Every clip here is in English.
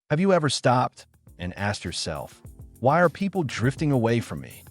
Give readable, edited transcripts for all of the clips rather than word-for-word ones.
Have you ever stopped and asked yourself, why are people drifting away from me?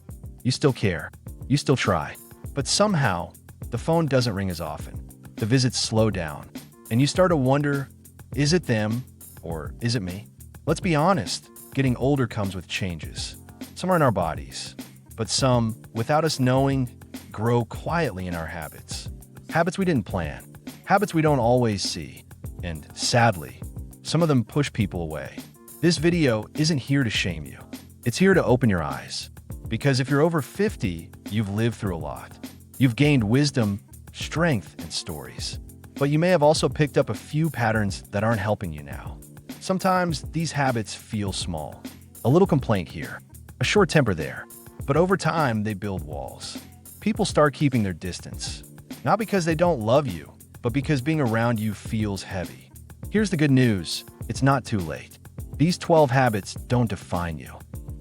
You still care, you still try, but somehow the phone doesn't ring as often. The visits slow down, and you start to wonder, is it them or is it me? Let's be honest, getting older comes with changes. Some are in our bodies, but some, without us knowing, grow quietly in our habits. Habits we didn't plan, habits we don't always see, and sadly, some of them push people away. This video isn't here to shame you. It's here to open your eyes. Because if you're over 50, you've lived through a lot. You've gained wisdom, strength, and stories. But you may have also picked up a few patterns that aren't helping you now. Sometimes these habits feel small. A little complaint here, a short temper there. But over time, they build walls. People start keeping their distance. Not because they don't love you, but because being around you feels heavy. Here's the good news, it's not too late. These 12 habits don't define you.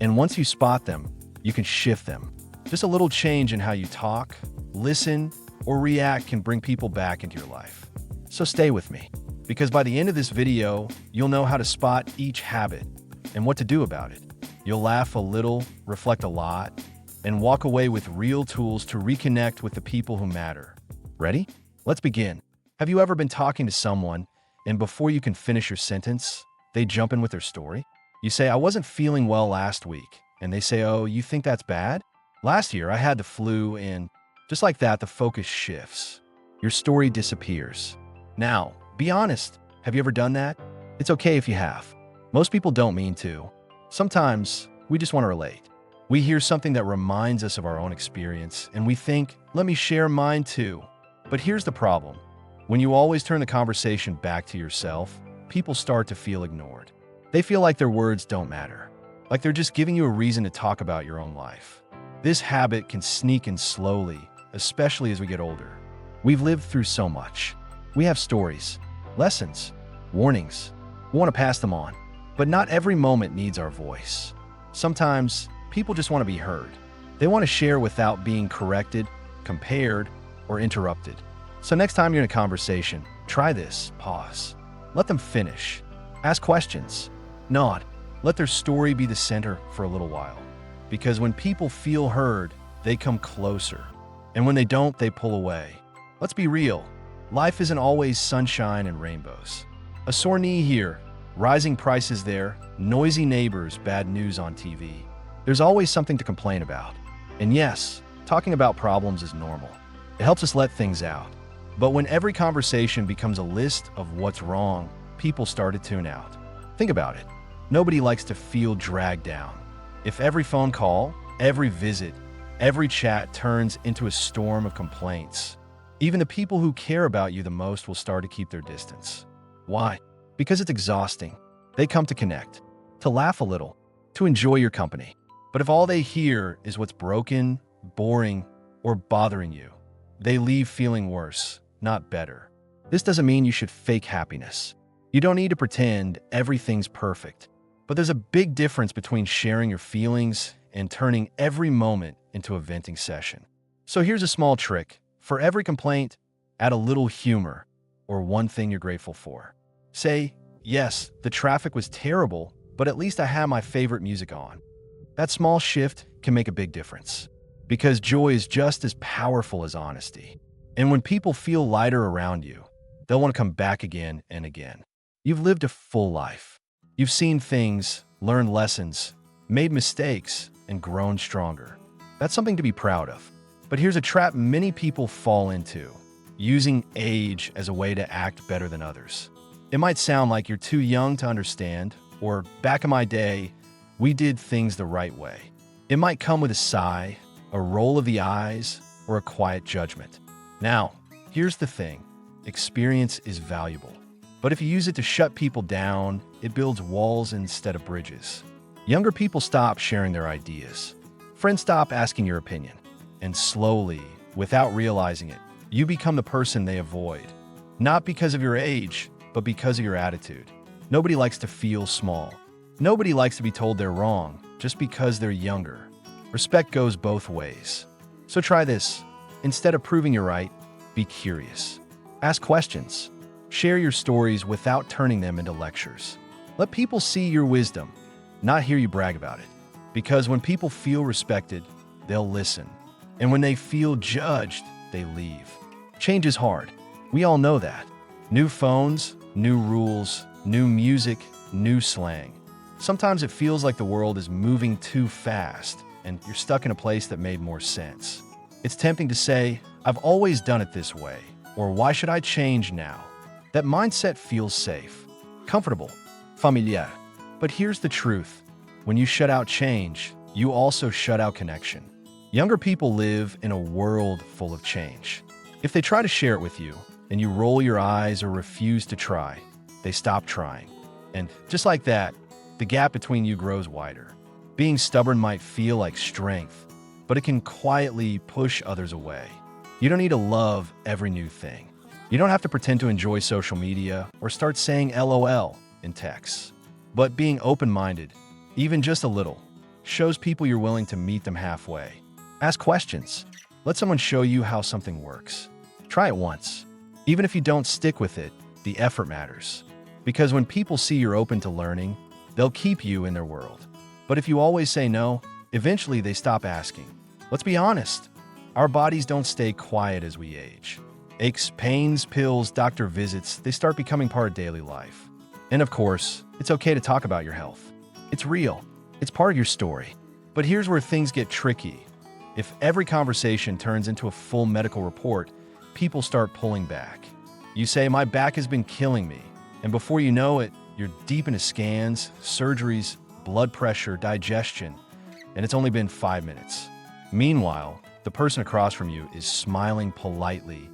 And once you spot them, you can shift them. Just a little change in how you talk, listen, or react can bring people back into your life. So stay with me, because by the end of this video, you'll know how to spot each habit and what to do about it. You'll laugh a little, reflect a lot, and walk away with real tools to reconnect with the people who matter. Ready? Let's begin. Have you ever been talking to someone, and before you can finish your sentence, they jump in with their story? You say, I wasn't feeling well last week. And they say, oh, you think that's bad? Last year, I had the flu, and just like that, the focus shifts. Your story disappears. Now, be honest. Have you ever done that? It's okay if you have. Most people don't mean to. Sometimes, we just want to relate. We hear something that reminds us of our own experience, and we think, let me share mine too. But here's the problem. When you always turn the conversation back to yourself, people start to feel ignored. They feel like their words don't matter, like they're just giving you a reason to talk about your own life. This habit can sneak in slowly, especially as we get older. We've lived through so much. We have stories, lessons, warnings. We want to pass them on. But not every moment needs our voice. Sometimes, people just want to be heard. They want to share without being corrected, compared, or interrupted. So next time you're in a conversation, try this. Pause. Let them finish. Ask questions. Nod. Let their story be the center for a little while. Because when people feel heard, they come closer. And when they don't, they pull away. Let's be real. Life isn't always sunshine and rainbows. A sore knee here, rising prices there, noisy neighbors, bad news on TV. There's always something to complain about. And yes, talking about problems is normal. It helps us let things out. But when every conversation becomes a list of what's wrong, people start to tune out. Think about it. Nobody likes to feel dragged down. If every phone call, every visit, every chat turns into a storm of complaints, even the people who care about you the most will start to keep their distance. Why? Because it's exhausting. They come to connect, to laugh a little, to enjoy your company. But if all they hear is what's broken, boring, or bothering you, they leave feeling worse, not better. This doesn't mean you should fake happiness. You don't need to pretend everything's perfect. But there's a big difference between sharing your feelings and turning every moment into a venting session. So here's a small trick. For every complaint, add a little humor or one thing you're grateful for. Say, yes, the traffic was terrible, but at least I had my favorite music on. That small shift can make a big difference. Because joy is just as powerful as honesty. And when people feel lighter around you, they'll want to come back again and again. You've lived a full life. You've seen things, learned lessons, made mistakes, and grown stronger. That's something to be proud of. But here's a trap many people fall into, using age as a way to act better than others. It might sound like you're too young to understand, or back in my day, we did things the right way. It might come with a sigh, a roll of the eyes, or a quiet judgment. Now, here's the thing. Experience is valuable. But if you use it to shut people down, it builds walls instead of bridges. Younger people stop sharing their ideas. Friends stop asking your opinion. And slowly, without realizing it, you become the person they avoid. Not because of your age, but because of your attitude. Nobody likes to feel small. Nobody likes to be told they're wrong just because they're younger. Respect goes both ways. So try this. Instead of proving you're right, be curious. Ask questions. Share your stories without turning them into lectures. Let people see your wisdom, not hear you brag about it. Because when people feel respected, they'll listen. And when they feel judged, they leave. Change is hard. We all know that. New phones, new rules, new music, new slang. Sometimes it feels like the world is moving too fast and you're stuck in a place that made more sense. It's tempting to say, I've always done it this way, or why should I change now? That mindset feels safe, comfortable, familiar. But here's the truth. When you shut out change, you also shut out connection. Younger people live in a world full of change. If they try to share it with you and you roll your eyes or refuse to try, they stop trying. And just like that, the gap between you grows wider. Being stubborn might feel like strength, but it can quietly push others away. You don't need to love every new thing. You don't have to pretend to enjoy social media or start saying LOL in texts. But being open-minded, even just a little, shows people you're willing to meet them halfway. Ask questions. Let someone show you how something works. Try it once. Even if you don't stick with it, the effort matters. Because when people see you're open to learning, they'll keep you in their world. But if you always say no, eventually they stop asking. Let's be honest. Our bodies don't stay quiet as we age. Aches, pains, pills, doctor visits, they start becoming part of daily life. And of course, it's okay to talk about your health. It's real. It's part of your story. But here's where things get tricky. If every conversation turns into a full medical report, people start pulling back. You say, my back has been killing me. And before you know it, you're deep into scans, surgeries, blood pressure, digestion, and it's only been 5 minutes. Meanwhile, the person across from you is smiling politely,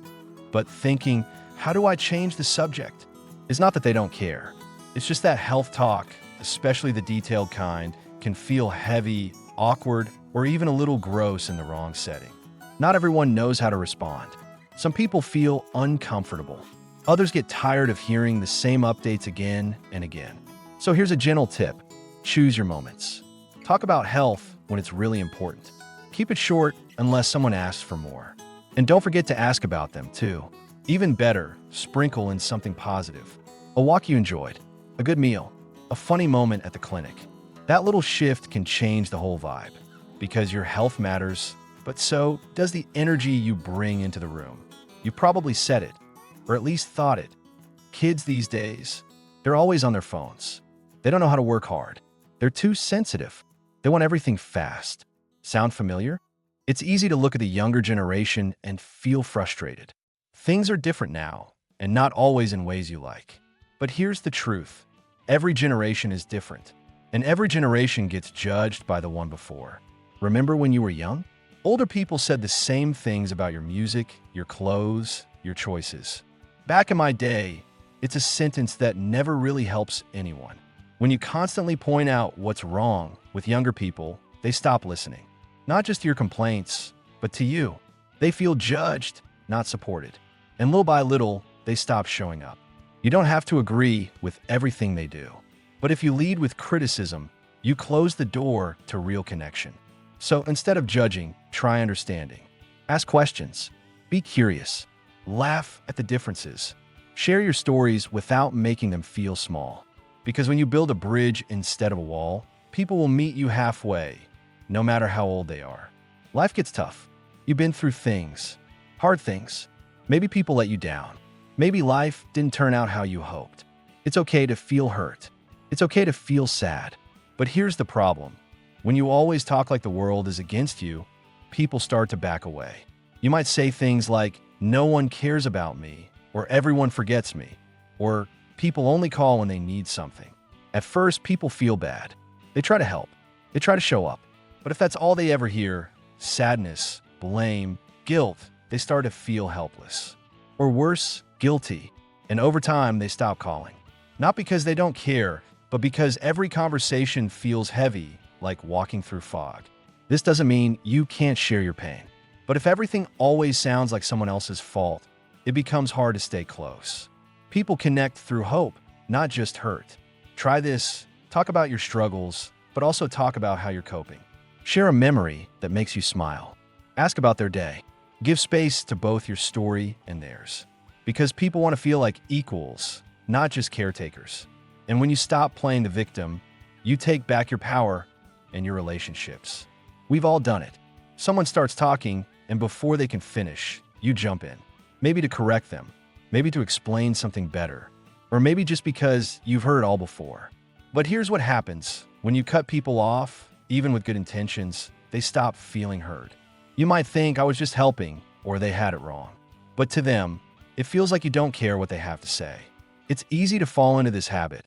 but thinking, how do I change the subject? It's not that they don't care. It's just that health talk, especially the detailed kind, can feel heavy, awkward, or even a little gross in the wrong setting. Not everyone knows how to respond. Some people feel uncomfortable. Others get tired of hearing the same updates again and again. So here's a gentle tip. Choose your moments. Talk about health when it's really important. Keep it short unless someone asks for more. And don't forget to ask about them too. Even better, sprinkle in something positive. A walk you enjoyed, a good meal, a funny moment at the clinic. That little shift can change the whole vibe. Because your health matters, but so does the energy you bring into the room. You probably said it, or at least thought it. Kids these days, they're always on their phones. They don't know how to work hard. They're too sensitive. They want everything fast. Sound familiar? It's easy to look at the younger generation and feel frustrated. Things are different now, and not always in ways you like. But here's the truth. Every generation is different, and every generation gets judged by the one before. Remember when you were young? Older people said the same things about your music, your clothes, your choices. Back in my day, it's a sentence that never really helps anyone. When you constantly point out what's wrong with younger people, they stop listening. Not just to your complaints, but to you. They feel judged, not supported. And little by little, they stop showing up. You don't have to agree with everything they do. But if you lead with criticism, you close the door to real connection. So instead of judging, try understanding. Ask questions. Be curious. Laugh at the differences. Share your stories without making them feel small. Because when you build a bridge instead of a wall, people will meet you halfway, no matter how old they are. Life gets tough. You've been through things, hard things. Maybe people let you down. Maybe life didn't turn out how you hoped. It's okay to feel hurt. It's okay to feel sad. But here's the problem. When you always talk like the world is against you, people start to back away. You might say things like, no one cares about me, or everyone forgets me, or people only call when they need something. At first, people feel bad. They try to help. They try to show up. But if that's all they ever hear, sadness, blame, guilt, they start to feel helpless. Or worse, guilty. And over time, they stop calling. Not because they don't care, but because every conversation feels heavy, like walking through fog. This doesn't mean you can't share your pain. But if everything always sounds like someone else's fault, it becomes hard to stay close. People connect through hope, not just hurt. Try this. Talk about your struggles, but also talk about how you're coping. Share a memory that makes you smile. Ask about their day. Give space to both your story and theirs. Because people want to feel like equals, not just caretakers. And when you stop playing the victim, you take back your power and your relationships. We've all done it. Someone starts talking, and before they can finish, you jump in. Maybe to correct them, maybe to explain something better, or maybe just because you've heard it all before. But here's what happens. When you cut people off, even with good intentions, they stop feeling heard. You might think I was just helping, or they had it wrong. But to them, it feels like you don't care what they have to say. It's easy to fall into this habit,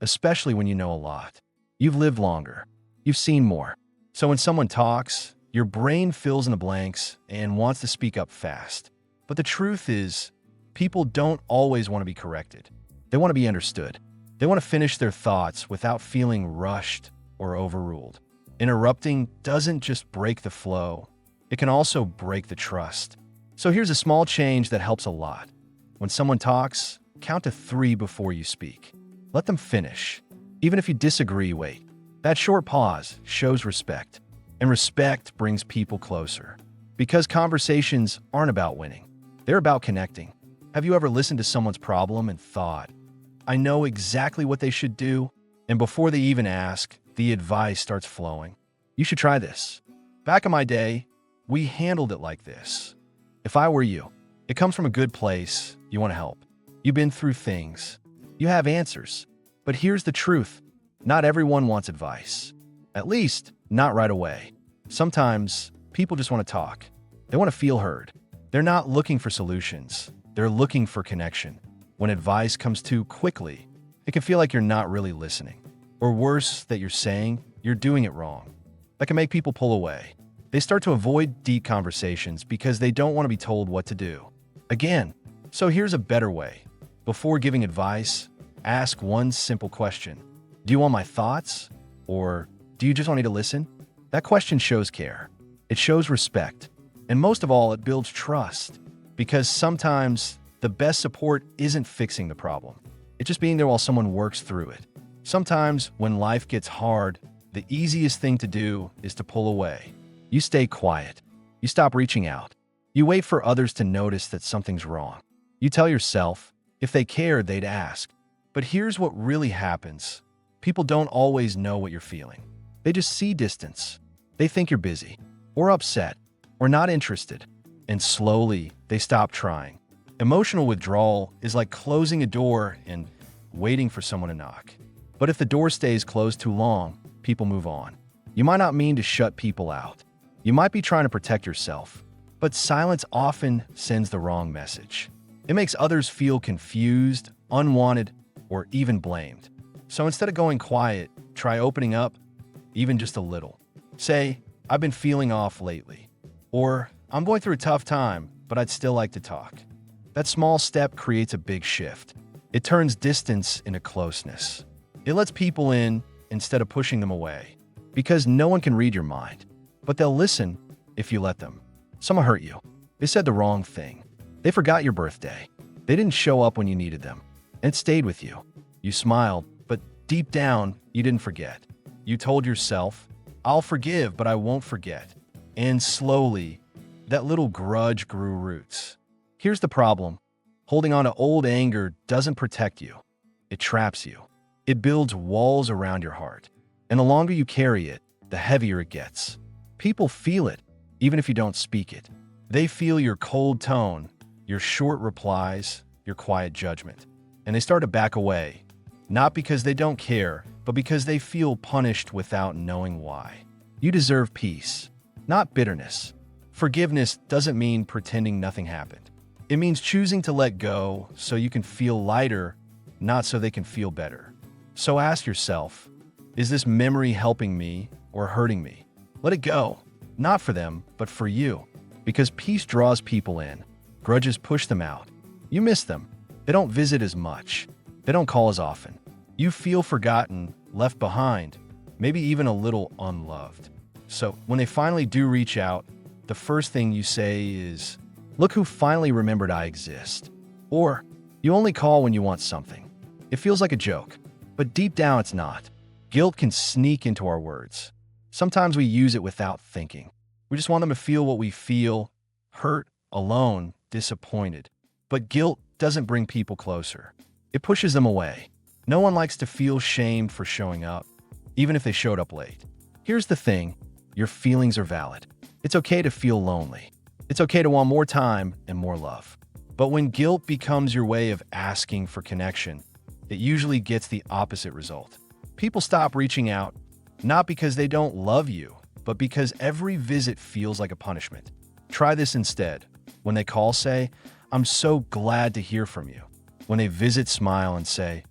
especially when you know a lot. You've lived longer. You've seen more. So when someone talks, your brain fills in the blanks and wants to speak up fast. But the truth is, people don't always want to be corrected. They want to be understood. They want to finish their thoughts without feeling rushed or overruled. Interrupting doesn't just break the flow, it can also break the trust. So here's a small change that helps a lot. When someone talks, count to 3 before you speak. Let them finish. Even if you disagree, wait. That short pause shows respect, and respect brings people closer. Because conversations aren't about winning, they're about connecting. Have you ever listened to someone's problem and thought, I know exactly what they should do, and before they even ask, the advice starts flowing? You should try this. Back in my day, we handled it like this. If I were you, it comes from a good place, you want to help. You've been through things. You have answers. But here's the truth. Not everyone wants advice. At least, not right away. Sometimes, people just want to talk. They want to feel heard. They're not looking for solutions. They're looking for connection. When advice comes too quickly, it can feel like you're not really listening. Or worse, that you're saying you're doing it wrong. That can make people pull away. They start to avoid deep conversations because they don't want to be told what to do. Again, so here's a better way. Before giving advice, ask one simple question. Do you want my thoughts? Or do you just want me to listen? That question shows care. It shows respect. And most of all, it builds trust. Because sometimes the best support isn't fixing the problem. It's just being there while someone works through it. Sometimes when life gets hard, the easiest thing to do is to pull away. You stay quiet. You stop reaching out. You wait for others to notice that something's wrong. You tell yourself, if they cared, they'd ask. But here's what really happens. People don't always know what you're feeling. They just see distance. They think you're busy, or upset, or not interested. And slowly, they stop trying. Emotional withdrawal is like closing a door and waiting for someone to knock. But if the door stays closed too long, people move on. You might not mean to shut people out. You might be trying to protect yourself. But silence often sends the wrong message. It makes others feel confused, unwanted, or even blamed. So instead of going quiet, try opening up, even just a little. Say, I've been feeling off lately. Or, I'm going through a tough time, but I'd still like to talk. That small step creates a big shift. It turns distance into closeness. It lets people in instead of pushing them away. Because no one can read your mind. But they'll listen if you let them. Someone hurt you. They said the wrong thing. They forgot your birthday. They didn't show up when you needed them. And it stayed with you. You smiled, but deep down, you didn't forget. You told yourself, I'll forgive, but I won't forget. And slowly, that little grudge grew roots. Here's the problem. Holding on to old anger doesn't protect you. It traps you. It builds walls around your heart. And the longer you carry it, the heavier it gets. People feel it, even if you don't speak it. They feel your cold tone, your short replies, your quiet judgment. And they start to back away, not because they don't care, but because they feel punished without knowing why. You deserve peace, not bitterness. Forgiveness doesn't mean pretending nothing happened. It means choosing to let go so you can feel lighter, not so they can feel better. So ask yourself, is this memory helping me or hurting me? Let it go, not for them, but for you. Because peace draws people in. Grudges push them out. You miss them. They don't visit as much. They don't call as often. You feel forgotten, left behind, maybe even a little unloved. So when they finally do reach out, the first thing you say is, look who finally remembered I exist. Or, you only call when you want something. It feels like a joke, but deep down it's not. Guilt can sneak into our words. Sometimes we use it without thinking. We just want them to feel what we feel, hurt, alone, disappointed. But guilt doesn't bring people closer. It pushes them away. No one likes to feel shamed for showing up, even if they showed up late. Here's the thing, your feelings are valid. It's okay to feel lonely. It's okay to want more time and more love. But when guilt becomes your way of asking for connection, it usually gets the opposite result. People stop reaching out, not because they don't love you, but because every visit feels like a punishment. Try this instead. When they call, say, "I'm so glad to hear from you." When they visit, smile and say,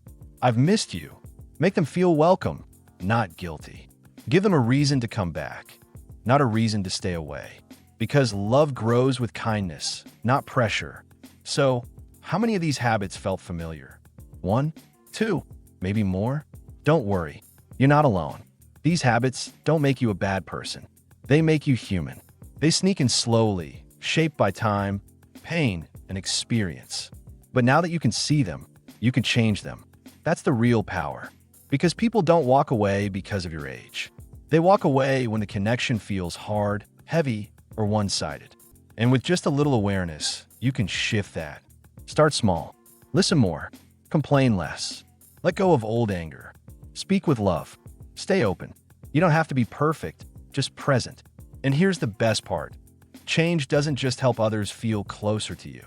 "I've missed you." Make them feel welcome, not guilty. Give them a reason to come back, not a reason to stay away. Because love grows with kindness, not pressure. So, how many of these habits felt familiar? 1, 2, maybe more? Don't worry, you're not alone. These habits don't make you a bad person. They make you human. They sneak in slowly, shaped by time, pain, and experience. But now that you can see them, you can change them. That's the real power. Because people don't walk away because of your age. They walk away when the connection feels hard, heavy, or one-sided. And with just a little awareness, you can shift that. Start small. Listen more. Complain less. Let go of old anger. Speak with love. Stay open. You don't have to be perfect, just present. And here's the best part. Change doesn't just help others feel closer to you.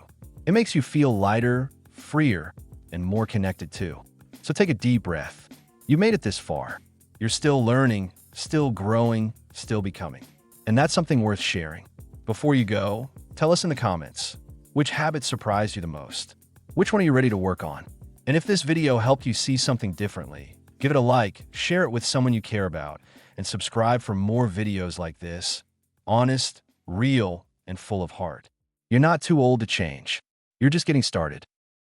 It makes you feel lighter, freer, and more connected too. So take a deep breath. You made it this far. You're still learning, still growing, still becoming. And that's something worth sharing. Before you go, tell us in the comments, which habit surprised you the most? Which one are you ready to work on? And if this video helped you see something differently, give it a like, share it with someone you care about, and subscribe for more videos like this. Honest, real, and full of heart. You're not too old to change. You're just getting started.